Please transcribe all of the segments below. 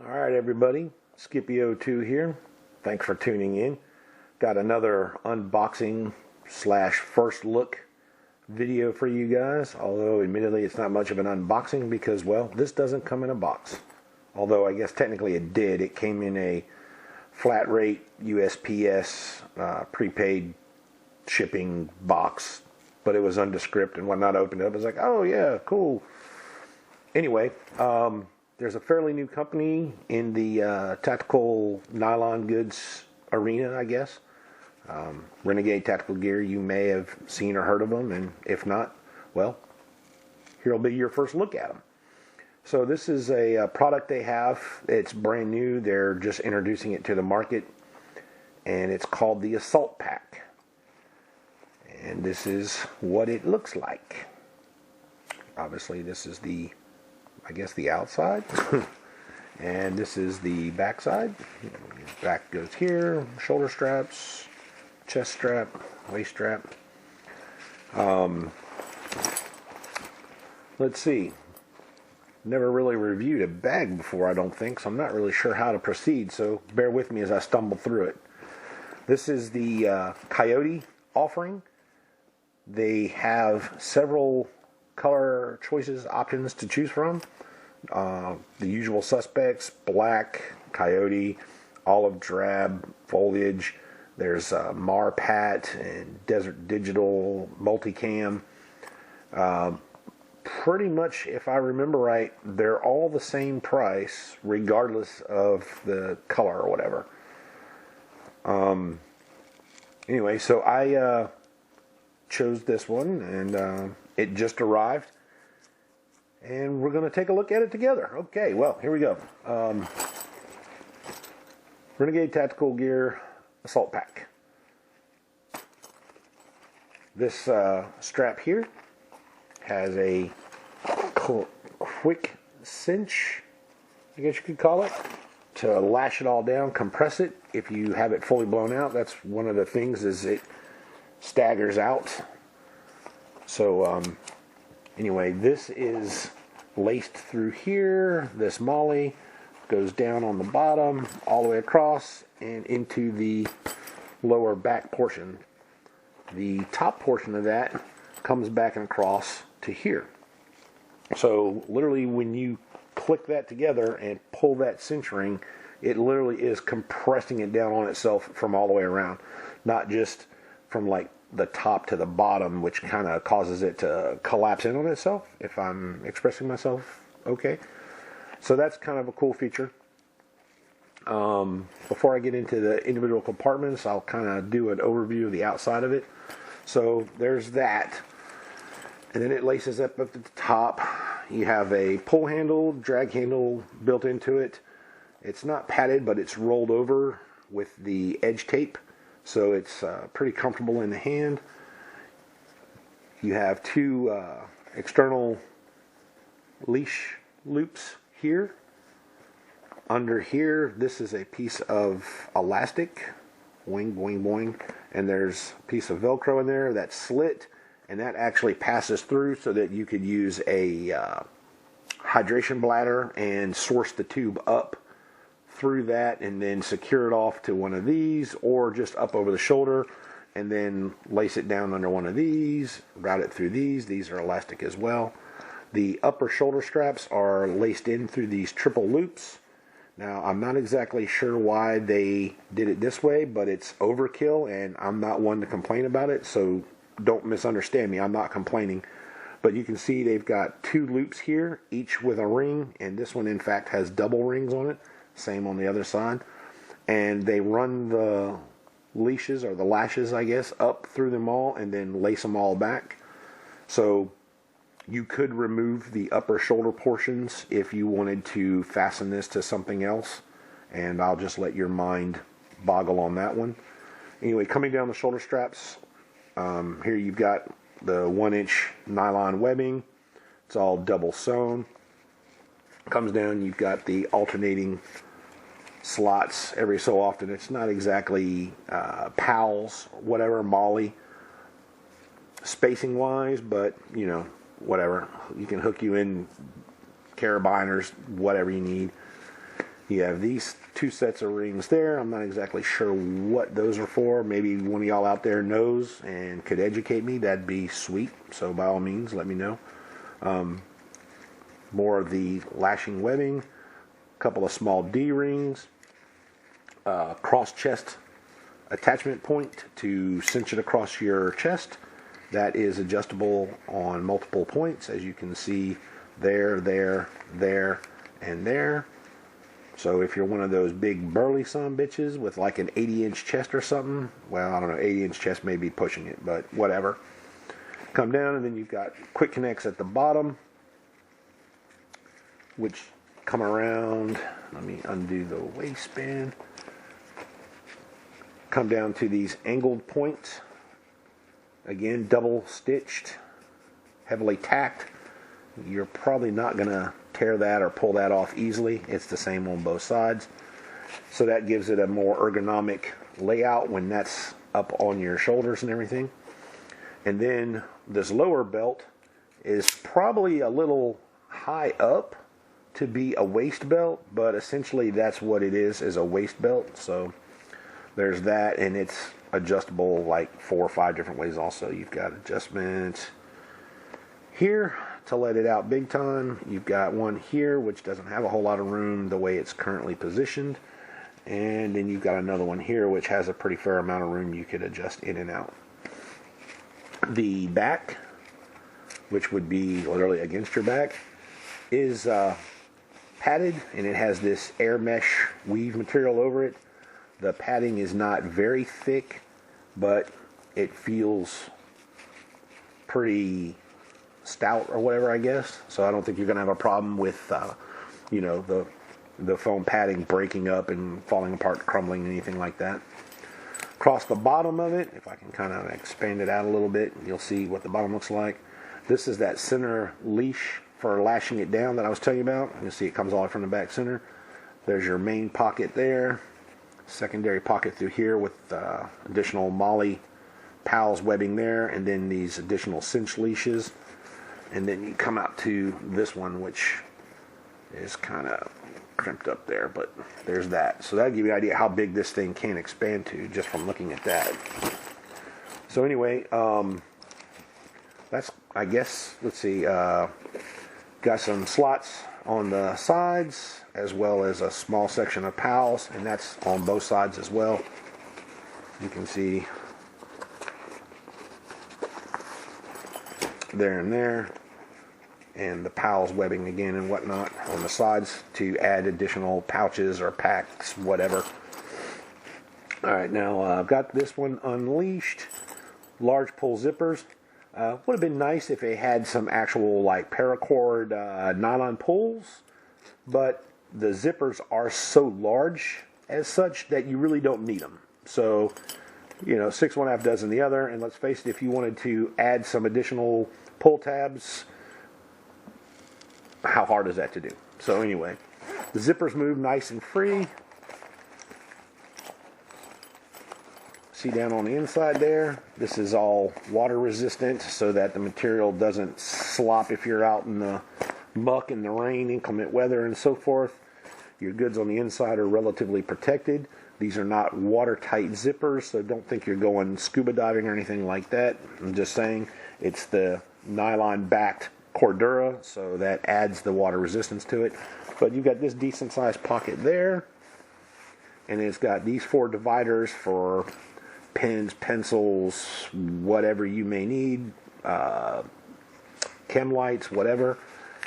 Alright everybody, Skippy02 here. Thanks for tuning in. Got another unboxing slash first look video for you guys. Although admittedly it's not much of an unboxing because, well, this doesn't come in a box. Although I guess technically it did. It came in a flat rate USPS prepaid shipping box. But it was undescript, and when I opened it up I was like, oh yeah, cool. Anyway, there's a fairly new company in the tactical nylon goods arena, I guess. Renegade Tactical Gear. You may have seen or heard of them, and if not, well, here'll be your first look at them. So this is a product they have. It's brand new. They're just introducing it to the market, and it's called the Assault Pack. And this is what it looks like. Obviously, this is the, I guess, the outside. And this is the back side. Back goes here. Shoulder straps, chest strap, waist strap. Let's see. Never really reviewed a bag before, I don't think, so I'm not really sure how to proceed. So bear with me as I stumble through it. This is the Coyote offering. They have several color choices, options to choose from. The usual suspects: black, coyote, olive drab, foliage. There's Marpat and Desert Digital, multicam. Pretty much, if I remember right, they're all the same price regardless of the color or whatever. Anyway, so I chose this one, and it just arrived, and we're going to take a look at it together. Okay, well, here we go. Renegade Tactical Gear Assault Pack. This strap here has a quick cinch, I guess you could call it, to lash it all down, compress it. If you have it fully blown out, that's one of the things, is it staggers out. So anyway, this is laced through here. This molly goes down on the bottom all the way across and into the lower back portion. The top portion of that comes back and across to here. So literally when you click that together and pull that cinch ring, it literally is compressing it down on itself from all the way around, not just from like the top to the bottom, which kind of causes it to collapse in on itself, if I'm expressing myself okay. So that's kind of a cool feature. Before I get into the individual compartments, I'll kind of do an overview of the outside of it. So there's that. And then it laces up at the top. You have a pull handle, drag handle built into it. It's not padded, but it's rolled over with the edge tape, so it's pretty comfortable in the hand. You have two external leash loops here. Under here, this is a piece of elastic, boing, boing, boing, and there's a piece of Velcro in there that's slit, and that actually passes through so that you could use a hydration bladder and source the tube up through that and then secure it off to one of these, or just up over the shoulder and then lace it down under one of these, route it through these. These are elastic as well. The upper shoulder straps are laced in through these triple loops. Now, I'm not exactly sure why they did it this way, but it's overkill, and I'm not one to complain about it, so don't misunderstand me. I'm not complaining. But you can see they've got two loops here, each with a ring, and this one, in fact, has double rings on it. Same on the other side. And they run the leashes, or the lashes, I guess, up through them all and then lace them all back. So you could remove the upper shoulder portions if you wanted to fasten this to something else, and I'll just let your mind boggle on that one. Anyway, coming down the shoulder straps, here you've got the 1-inch nylon webbing. It's all double sewn. Comes down, you've got the alternating slots every so often. It's not exactly pals, whatever, molly spacing wise, but you know, whatever. You can hook you in carabiners, whatever you need. You have these two sets of rings there. I'm not exactly sure what those are for. Maybe one of y'all out there knows and could educate me. That'd be sweet. So by all means, let me know. More of the lashing webbing. A couple of small D-rings. Cross chest attachment point to cinch it across your chest. That is adjustable on multiple points, as you can see there, and there. So if you're one of those big burly son bitches with like an 80-inch chest or something, well, I don't know, 80-inch chest may be pushing it, but whatever. Come down, and then you've got quick connects at the bottom, which come around. Let me undo the waistband. Come down to these angled points. Again, double stitched, heavily tacked. You're probably not going to tear that or pull that off easily. It's the same on both sides. So that gives it a more ergonomic layout when that's up on your shoulders and everything. And then this lower belt is probably a little high up to be a waist belt, but essentially that's what it is a waist belt. So there's that, and it's adjustable like 4 or 5 different ways also. You've got adjustments here to let it out big time. You've got one here which doesn't have a whole lot of room the way it's currently positioned, and then you've got another one here which has a pretty fair amount of room you could adjust in and out. The back, which would be literally against your back, is padded, and it has this air mesh weave material over it. The padding is not very thick, but it feels pretty stout or whatever, I guess. So I don't think you're going to have a problem with, the foam padding breaking up and falling apart, crumbling, anything like that. Across the bottom of it, if I can kind of expand it out a little bit, you'll see what the bottom looks like. This is that center leash for lashing it down that I was telling you about. You'll see it comes all the way from the back center. There's your main pocket there. Secondary pocket through here with additional Molly Pals webbing there, and then these additional cinch leashes. And then you come out to this one, which is kind of crimped up there, but there's that. So that'll give you an idea how big this thing can expand to just from looking at that. So anyway, that's, I guess, let's see, got some slots on the sides as well as a small section of pals, and that's on both sides as well. You can see there and there, and the pals webbing again and whatnot on the sides to add additional pouches or packs, whatever. Alright, now I've got this one unleashed. Large pull zippers. Would have been nice if they had some actual like paracord nylon pulls, but the zippers are so large as such that you really don't need them. So, 6 1/2 dozen the other, and let's face it, if you wanted to add some additional pull tabs, how hard is that to do? So anyway, the zippers move nice and free. See down on the inside there, this is all water resistant so that the material doesn't slop if you're out in the muck and the rain, inclement weather and so forth. Your goods on the inside are relatively protected. These are not watertight zippers, so don't think you're going scuba diving or anything like that. I'm just saying it's the nylon backed Cordura, so that adds the water resistance to it. But you've got this decent sized pocket there, and it's got these 4 dividers for pens, pencils, whatever you may need, chem lights, whatever.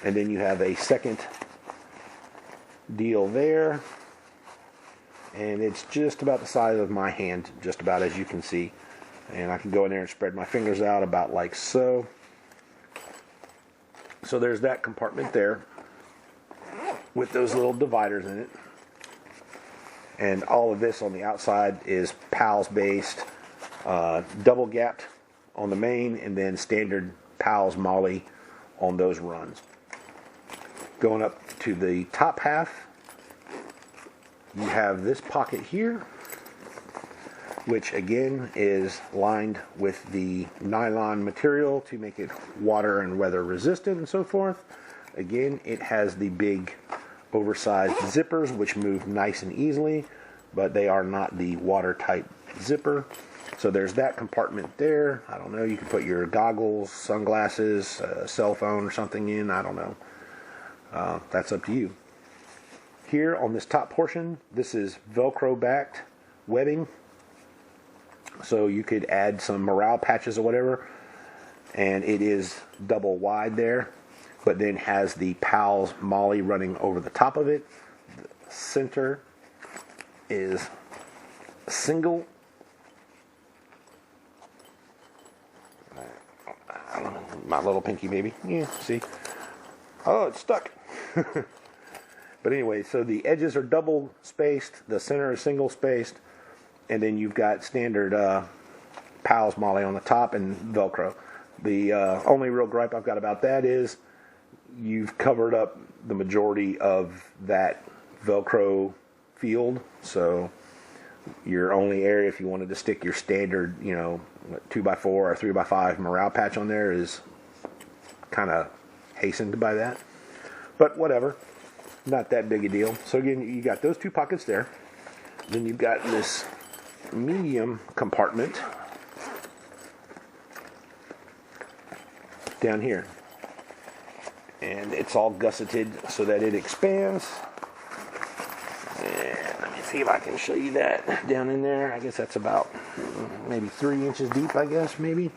And then you have a second deal there, and it's just about the size of my hand, just about, as you can see. And I can go in there and spread my fingers out about like so. So there's that compartment there with those little dividers in it. And all of this on the outside is PALS based, double gapped on the main, and then standard PALS Molly on those runs. Going up to the top half, you have this pocket here, which again is lined with the nylon material to make it water and weather resistant and so forth. Again, it has the big oversized zippers, which move nice and easily, but they are not the watertight zipper. So there's that compartment there. I don't know, you can put your goggles, sunglasses, cell phone or something in, I don't know. That's up to you. Here on this top portion, this is Velcro backed webbing. So you could add some morale patches or whatever. And it is double wide there, but then has the PALS Molly running over the top of it. The center is single. I don't know, my little pinky baby. Yeah, see? Oh, it's stuck. But anyway, so the edges are double spaced, the center is single spaced, and then you've got standard PALS Molly on the top and Velcro. The only real gripe I've got about that is you've covered up the majority of that Velcro field, so your only area if you wanted to stick your standard, 2x4 or 3x5 morale patch on there is kind of hastened by that. But whatever, not that big a deal. So again, you got those two pockets there. Then you've got this medium compartment down here. And it's all gusseted so that it expands. And let me see if I can show you that down in there. I guess that's about maybe 3 inches deep, I guess, maybe.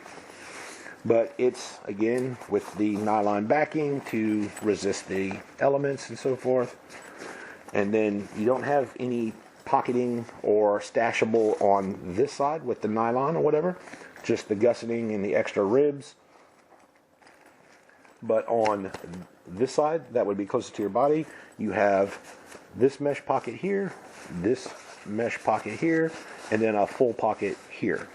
But it's, again, with the nylon backing to resist the elements and so forth. And then you don't have any pocketing or stashable on this side with the nylon or whatever. Just the gusseting and the extra ribs. But on this side, that would be closer to your body, you have this mesh pocket here, this mesh pocket here, and then a full pocket here,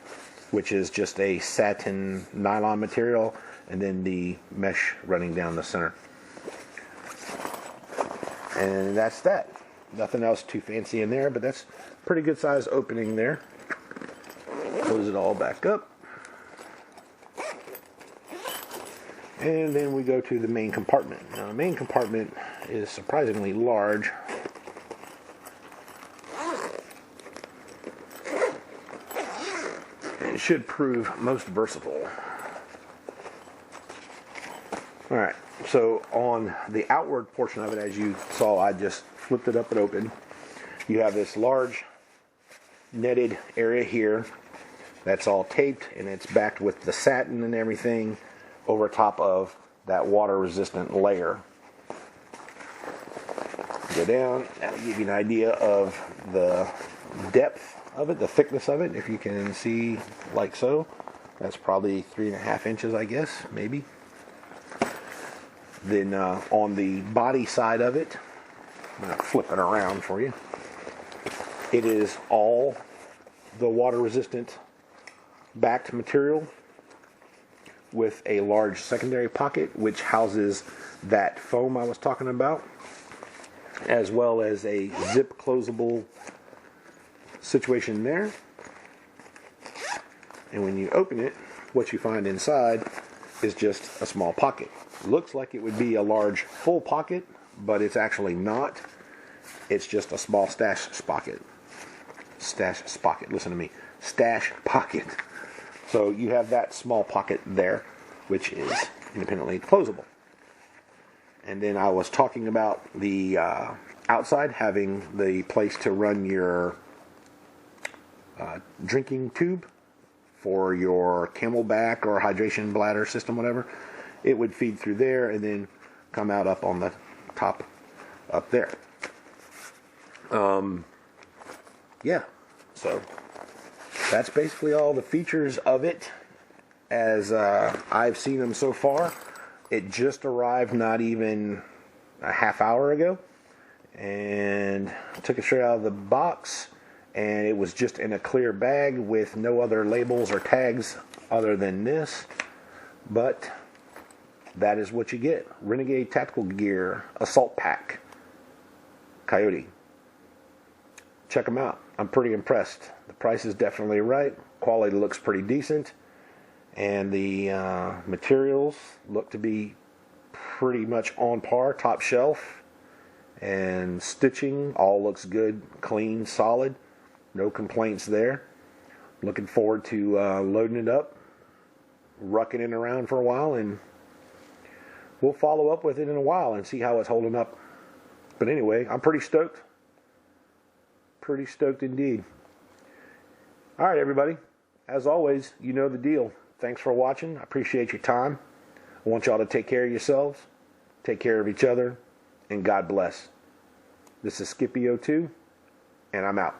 which is just a satin nylon material, and then the mesh running down the center. And that's that. Nothing else too fancy in there, but that's pretty good size opening there. Close it all back up. And then we go to the main compartment. Now the main compartment is surprisingly large. And it should prove most versatile. Alright, so on the outward portion of it, as you saw, I just flipped it up and open. You have this large netted area here that's all taped, and it's backed with the satin and everything over top of that water resistant layer. Go down, that'll give you an idea of the depth of it, the thickness of it, if you can see like so. That's probably 3.5 inches, I guess, maybe. Then on the body side of it, I'm going to flip it around for you. It is all the water resistant backed material with a large secondary pocket which houses that foam I was talking about, as well as a zip closable situation there. And when you open it, what you find inside is just a small pocket. Looks like it would be a large full pocket, but it's actually not. It's just a small stash pocket. Listen to me. Stash pocket. So you have that small pocket there, which is independently closable. And then I was talking about the outside having the place to run your drinking tube for your Camelback or hydration bladder system, whatever. It would feed through there and then come out up on the top up there. Yeah, so that's basically all the features of it as I've seen them so far. It just arrived not even a half hour ago, and took it straight out of the box, and it was just in a clear bag with no other labels or tags other than this. But that is what you get. Renegade Tactical Gear Assault Pack Coyote. Check them out. I'm pretty impressed. The price is definitely right. Quality looks pretty decent. And the materials look to be pretty much on par, top shelf. and stitching all looks good, clean, solid. No complaints there. Looking forward to loading it up, rucking it around for a while, and we'll follow up with it in a while and see how it's holding up. But anyway, I'm pretty stoked. Pretty stoked indeed. All right, everybody. As always, you know the deal. Thanks for watching. I appreciate your time. I want y'all to take care of yourselves, take care of each other, and God bless. This is Skippy02, and I'm out.